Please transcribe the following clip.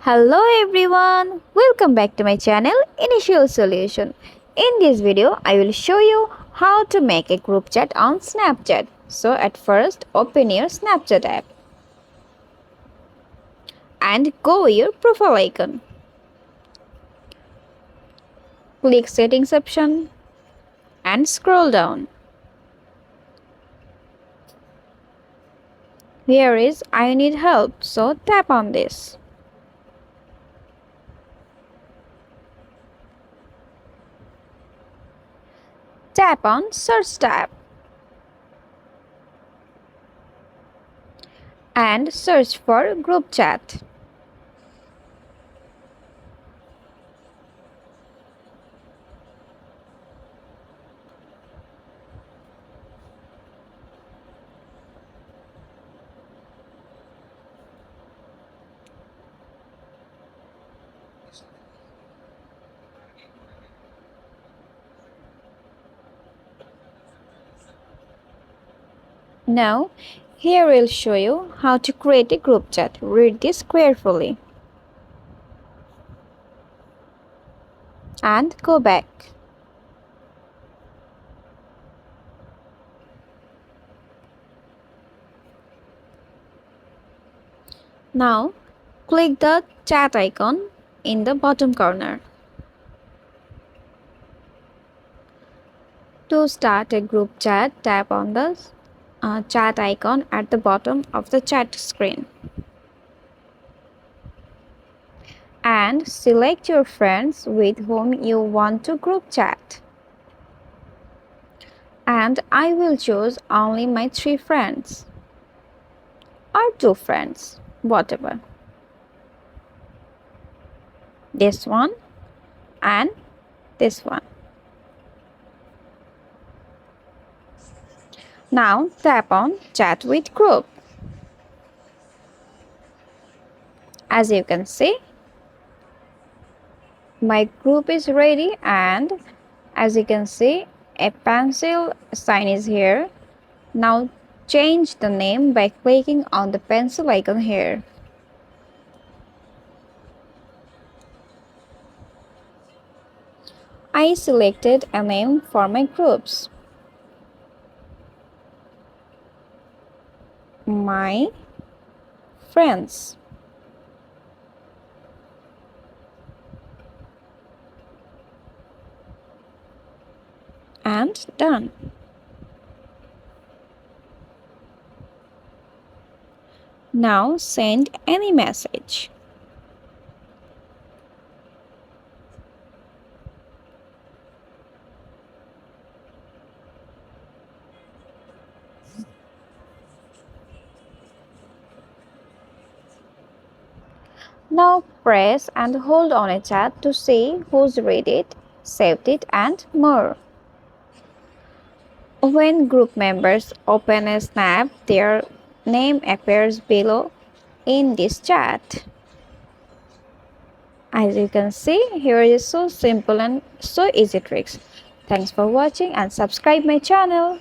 Hello everyone, welcome back to my channel Initial Solution. In this video, I will show you how to make a group chat on Snapchat. So at first, open your Snapchat app and go your profile icon. Click settings option and scroll down. Here is I need help, so tap on this. Tap on search tab and search for group chat. Now, here we'll show you how to create a group chat. Read this carefully. And go back. Now, click the chat icon in the bottom corner. To start a group chat, tap on the chat icon at the bottom of the chat screen. And select your friends with whom you want to group chat. And I will choose only my 3 friends or 2 friends, whatever. This one and this one. Now tap on chat with group. As you can see, my group is ready, and as you can see, a pencil sign is here. Now change the name by clicking on the pencil icon here. I selected a name for my groups. My friends. And done. Now send any message. Now press and hold on a chat to see who's read it, saved it, and more. When group members open a snap, their name appears below in this chat. As you can see, here is so simple and so easy tricks. Thanks for watching and subscribe my channel.